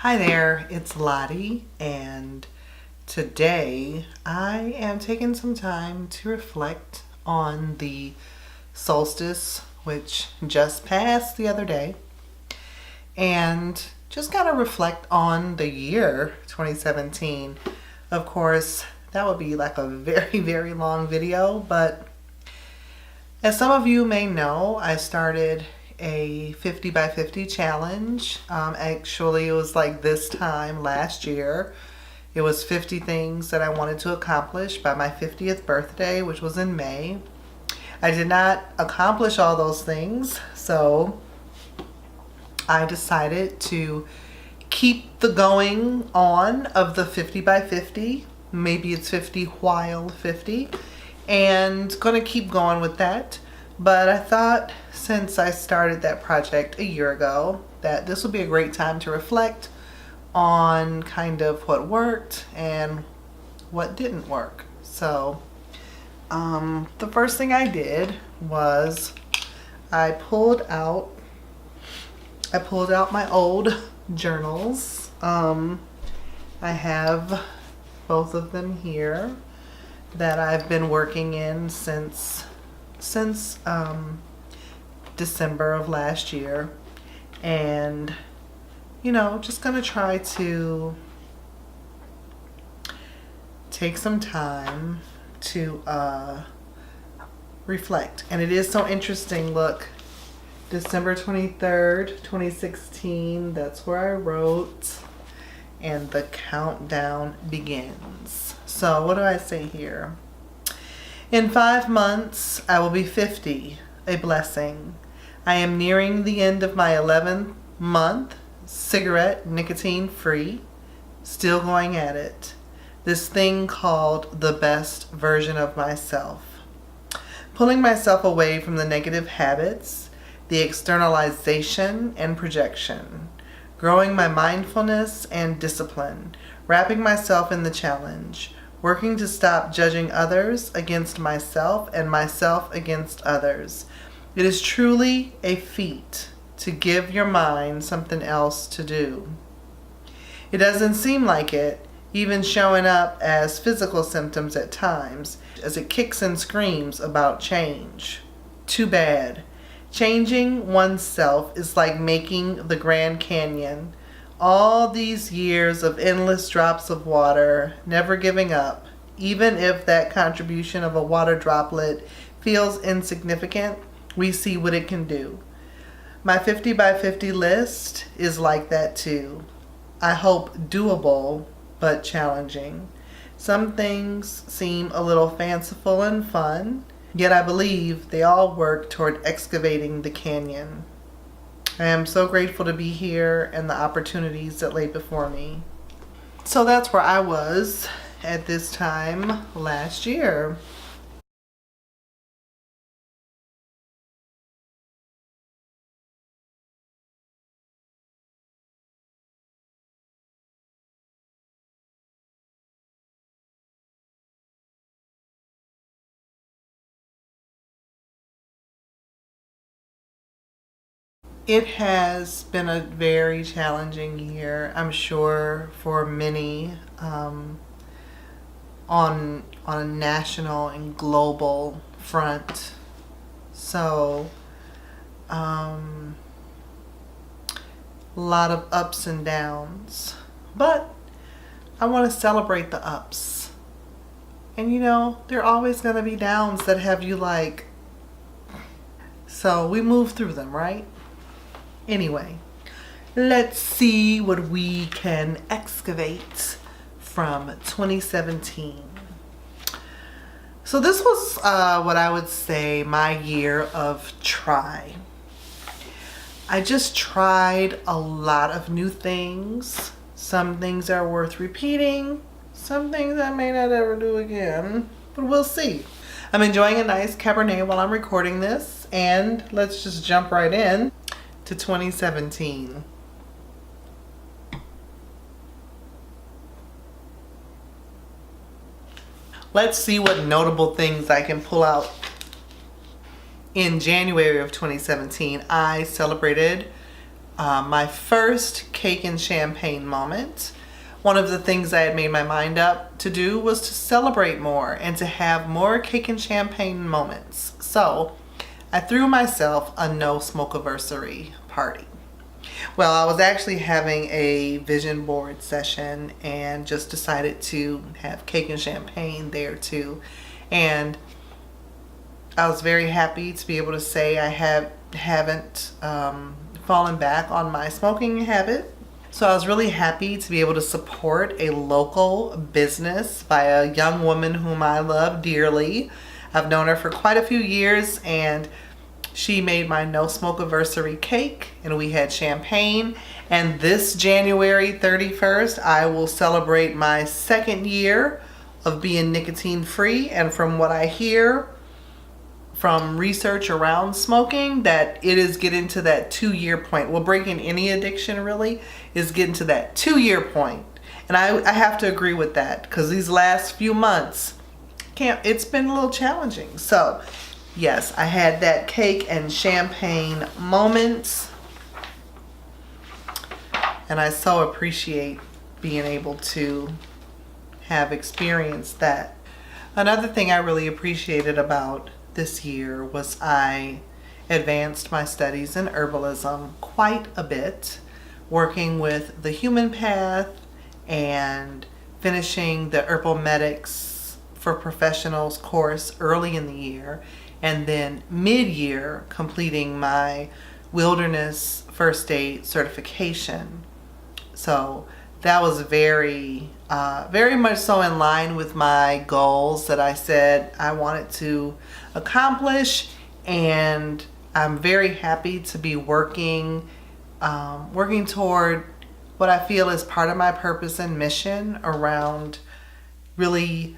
Hi there, it's Lottie, and today I am taking some time to reflect on the solstice, which just passed the other day, and just kind of reflect on the year 2017. Of course, that would be like a very, very long video, but as some of you may know, I started a 50 by 50 challenge. Actually, it was like this time last year. It was 50 things that I wanted to accomplish by my 50th birthday, which was in May. I did not accomplish all those things, so I decided to keep the going on of the 50 by 50. Maybe it's 50 while 50, and gonna keep going with that. But I thought, since I started that project a year ago, that this would be a great time to reflect on kind of what worked and what didn't work. So the first thing I did was I pulled out my old journals. I have both of them here that I've been working in since December of last year, and just gonna try to take some time to reflect. And it is so interesting. Look, December 23rd, 2016, that's where I wrote, and the countdown begins. So what do I say here? In 5 months, I will be 50, a blessing. I am nearing the end of my 11th month, cigarette, nicotine free, still going at it. This thing called the best version of myself. Pulling myself away from the negative habits, the externalization and projection. Growing my mindfulness and discipline. Wrapping myself in the challenge. Working to stop judging others against myself and myself against others. It is truly a feat to give your mind something else to do. It doesn't seem like it, even showing up as physical symptoms at times, as it kicks and screams about change. Too bad. Changing oneself is like making the Grand Canyon. All these years of endless drops of water, never giving up, even if that contribution of a water droplet feels insignificant, we see what it can do. My 50 by 50 list is like that too. I hope doable, but challenging. Some things seem a little fanciful and fun, yet I believe they all work toward excavating the canyon. I am so grateful to be here and the opportunities that lay before me. So that's where I was at this time last year. It has been a very challenging year, I'm sure, for many, on a national and global front. So, a lot of ups and downs. But I want to celebrate the ups. And there are always going to be downs that have you like, so we move through them, right? Anyway, let's see what we can excavate from 2017. So this was what I would say my year of try. I just tried a lot of new things. Some things are worth repeating. Some things I may not ever do again, but we'll see. I'm enjoying a nice Cabernet while I'm recording this, and let's just jump right in to 2017. Let's see what notable things I can pull out. In January of 2017, I celebrated my first cake and champagne moment. One of the things I had made my mind up to do was to celebrate more and to have more cake and champagne moments. So I threw myself a no smokeversary party. Well, I was actually having a vision board session and just decided to have cake and champagne there too. And I was very happy to be able to say I haven't fallen back on my smoking habit. So I was really happy to be able to support a local business by a young woman whom I love dearly. I've known her for quite a few years, and she made my no smokeversary cake, and we had champagne. And this January 31st, I will celebrate my second year of being nicotine free. And from what I hear from research around smoking, that it is getting to that 2-year point. Well, breaking any addiction really is getting to that 2-year point. And I have to agree with that, because these last few months, it's been a little challenging. So yes, I had that cake and champagne moment, and I so appreciate being able to have experienced that. Another thing I really appreciated about this year was I advanced my studies in herbalism quite a bit, working with the human path and finishing the Herbal Medics for Professionals course early in the year, and then mid-year completing my wilderness first aid certification. So that was very much so in line with my goals that I said I wanted to accomplish, and I'm very happy to be working toward what I feel is part of my purpose and mission around really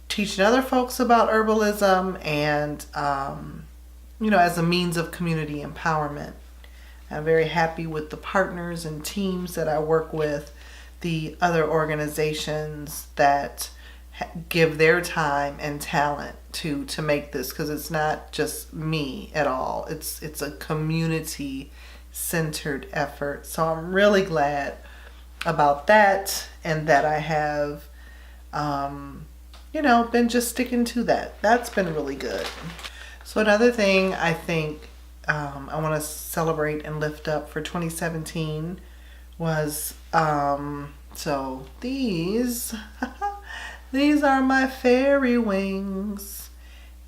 teaching other folks about herbalism and as a means of community empowerment. I'm very happy with the partners and teams that I work with, the other organizations that give their time and talent to make this, because it's not just me at all. It's a community centered effort. So I'm really glad about that, and that I have been just sticking to that. That's been really good. So another thing I think I want to celebrate and lift up for 2017 was so these these are my fairy wings,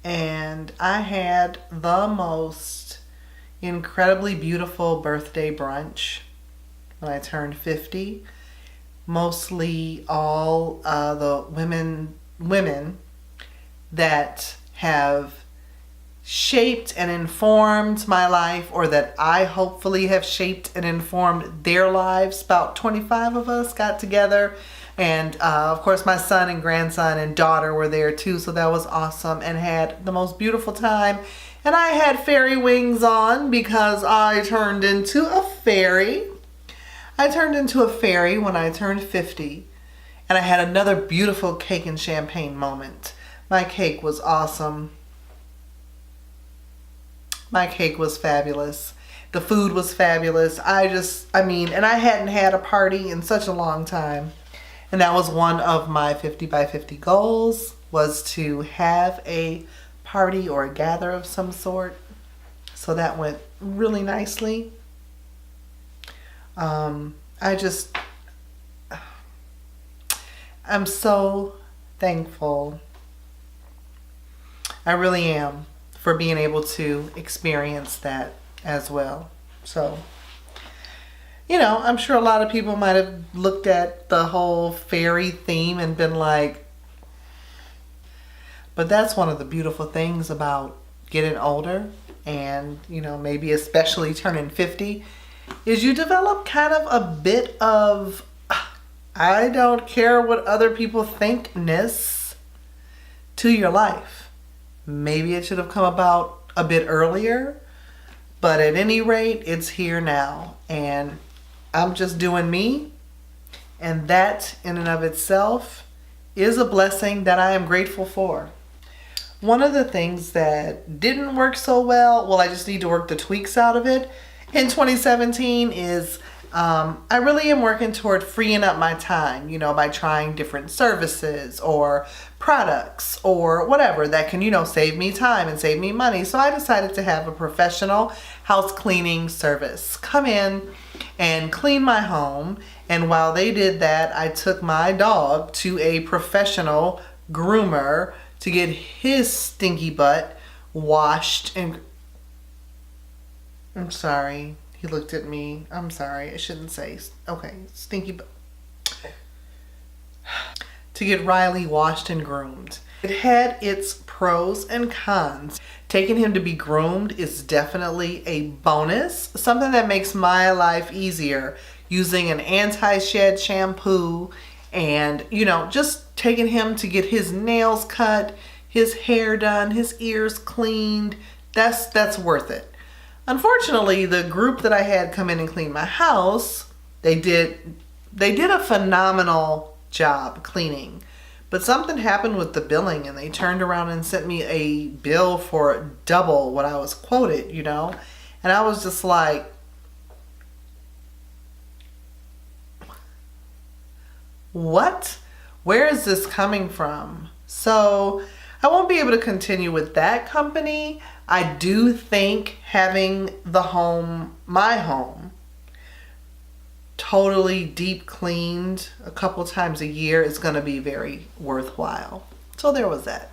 and I had the most incredibly beautiful birthday brunch when I turned 50. Mostly all the women that have shaped and informed my life, or that I hopefully have shaped and informed their lives. About 25 of us got together, and of course my son and grandson and daughter were there too, so that was awesome, and had the most beautiful time. And I had fairy wings on because I turned into a fairy. I turned into a fairy when I turned 50, and I had another beautiful cake and champagne moment. My cake was awesome. My cake was fabulous. The food was fabulous. And I hadn't had a party in such a long time. And that was one of my 50 by 50 goals, was to have a party or a gather of some sort. So that went really nicely. I'm so thankful. I really am, for being able to experience that as well. So, I'm sure a lot of people might have looked at the whole fairy theme and been like, but that's one of the beautiful things about getting older, and, maybe especially turning 50, is you develop kind of a bit of, I don't care what other people think-ness to your life. Maybe it should have come about a bit earlier, but at any rate, it's here now, and I'm just doing me, and that in and of itself is a blessing that I am grateful for. One of the things that didn't work so well, I just need to work the tweaks out of it, in 2017 is I really am working toward freeing up my time, by trying different services or products or whatever that can, save me time and save me money. So I decided to have a professional house cleaning service come in and clean my home. And while they did that, I took my dog to a professional groomer to get his stinky butt washed and... I'm sorry. He looked at me. I'm sorry. I shouldn't say. Okay. Stinky butt. To get Riley washed and groomed. It had its pros and cons. Taking him to be groomed is definitely a bonus. Something that makes my life easier. Using an anti-shed shampoo and, just taking him to get his nails cut, his hair done, his ears cleaned. That's worth it. Unfortunately, the group that I had come in and clean my house, they did a phenomenal job cleaning. But something happened with the billing and they turned around and sent me a bill for double what I was quoted, And I was just like, what? Where is this coming from? So I won't be able to continue with that company. I do think having my home, totally deep cleaned a couple times a year is going to be very worthwhile. So there was that.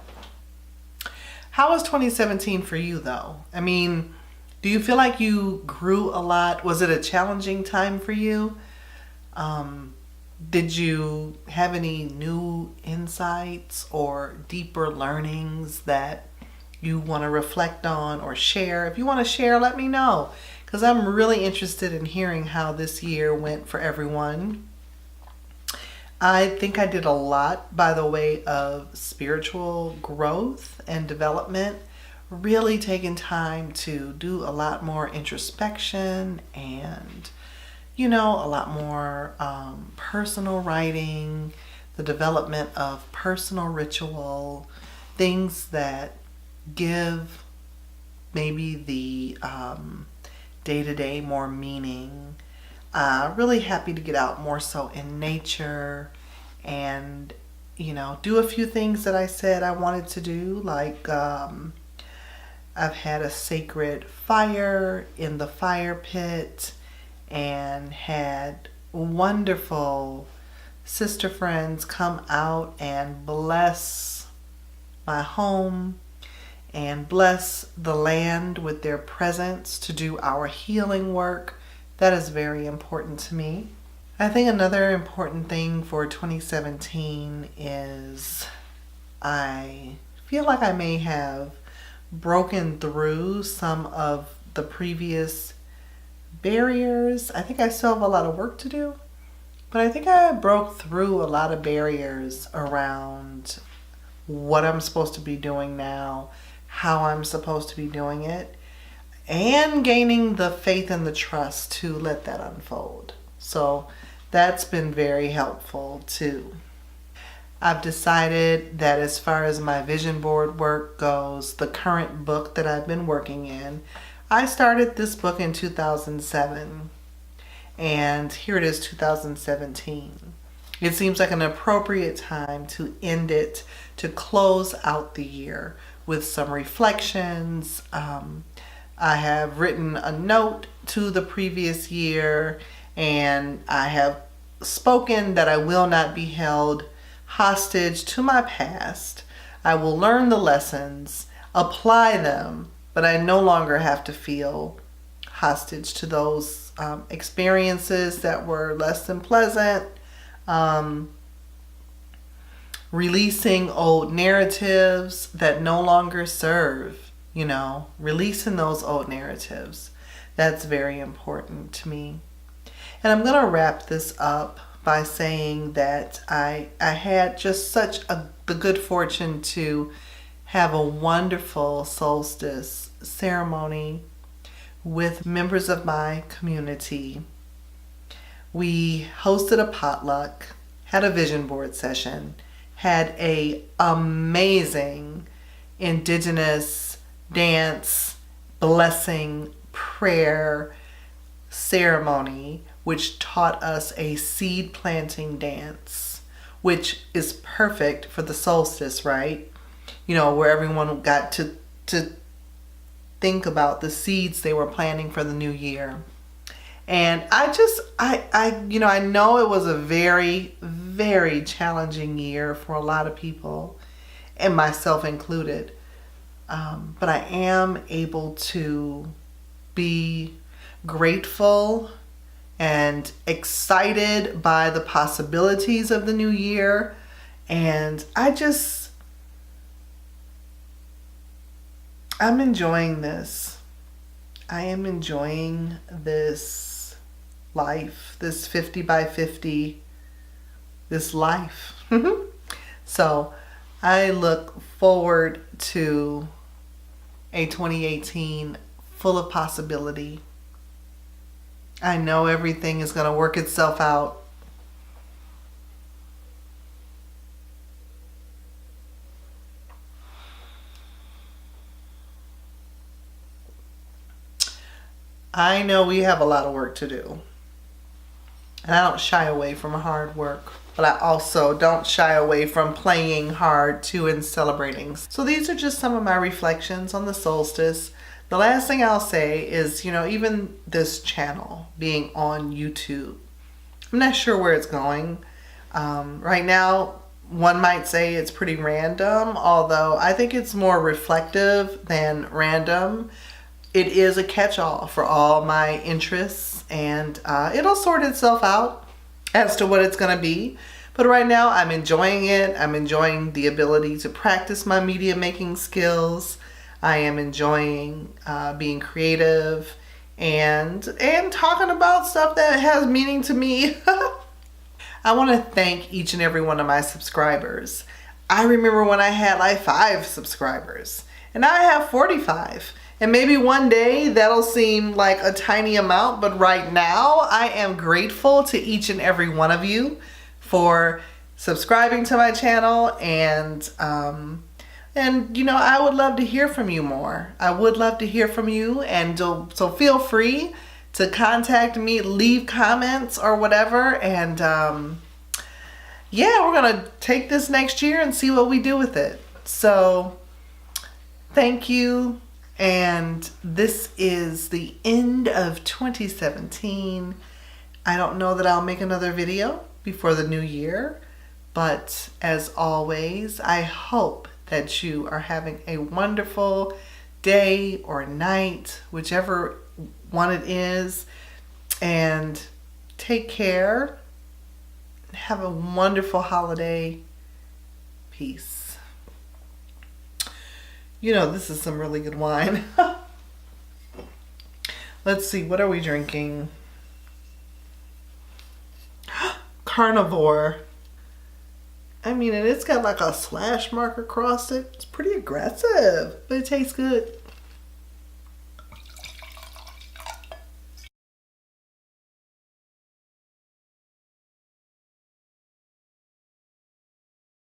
How was 2017 for you though? I mean, do you feel like you grew a lot? Was it a challenging time for you? Did you have any new insights or deeper learnings that you want to reflect on or share? If you want to share, let me know, because I'm really interested in hearing how this year went for everyone. I think I did a lot by the way of spiritual growth and development, really taking time to do a lot more introspection and a lot more personal writing, the development of personal ritual, things that give maybe the day-to-day more meaning. Really happy to get out more so in nature and, do a few things that I said I wanted to do. Like I've had a sacred fire in the fire pit and had wonderful sister friends come out and bless my home and bless the land with their presence to do our healing work. That is very important to me. I think another important thing for 2017 is I feel like I may have broken through some of the previous barriers. I think I still have a lot of work to do, but I think I broke through a lot of barriers around what I'm supposed to be doing now, how I'm supposed to be doing it, and gaining the faith and the trust to let that unfold. So that's been very helpful too. I've decided that as far as my vision board work goes, the current book that I've been working in, I started this book in 2007 and here it is 2017. It seems like an appropriate time to end it, to close out the year with some reflections. I have written a note to the previous year and I have spoken that I will not be held hostage to my past. I will learn the lessons, apply them, but I no longer have to feel hostage to those experiences that were less than pleasant. Releasing old narratives that no longer serve, releasing those old narratives. That's very important to me. And I'm going to wrap this up by saying that I had just the good fortune to have a wonderful solstice ceremony with members of my community. We hosted a potluck, had a vision board session, had a amazing indigenous dance, blessing, prayer, ceremony, which taught us a seed planting dance, which is perfect for the solstice, right? You know, where everyone got to think about the seeds they were planting for the new year. And I know it was a very, very challenging year for a lot of people, and myself included. But I am able to be grateful and excited by the possibilities of the new year. And I'm enjoying this. I am enjoying this life, this 50 by 50, this life. So I look forward to a 2018 full of possibility. I know everything is going to work itself out. I know we have a lot of work to do. And I don't shy away from hard work, but I also don't shy away from playing hard too and celebrating. So these are just some of my reflections on the solstice. The last thing I'll say is, even this channel being on YouTube, I'm not sure where it's going. Right now, one might say it's pretty random, although I think it's more reflective than random. It is a catch-all for all my interests, and it'll sort itself out as to what it's going to be. But right now, I'm enjoying it. I'm enjoying the ability to practice my media making skills. I am enjoying being creative and talking about stuff that has meaning to me. I want to thank each and every one of my subscribers. I remember when I had like 5 subscribers, and now I have 45. And maybe one day that'll seem like a tiny amount, but right now I am grateful to each and every one of you for subscribing to my channel, and I would love to hear from you more. I would love to hear from you, and so feel free to contact me, leave comments or whatever, and we're gonna take this next year and see what we do with it. So thank you. And this is the end of 2017. I don't know that I'll make another video before the new year, but as always, I hope that you are having a wonderful day or night, whichever one it is, and take care. Have a wonderful holiday. Peace. This is some really good wine. Let's see, what are we drinking? Carnivore. I mean, and it's got like a slash mark across it. It's pretty aggressive, but it tastes good.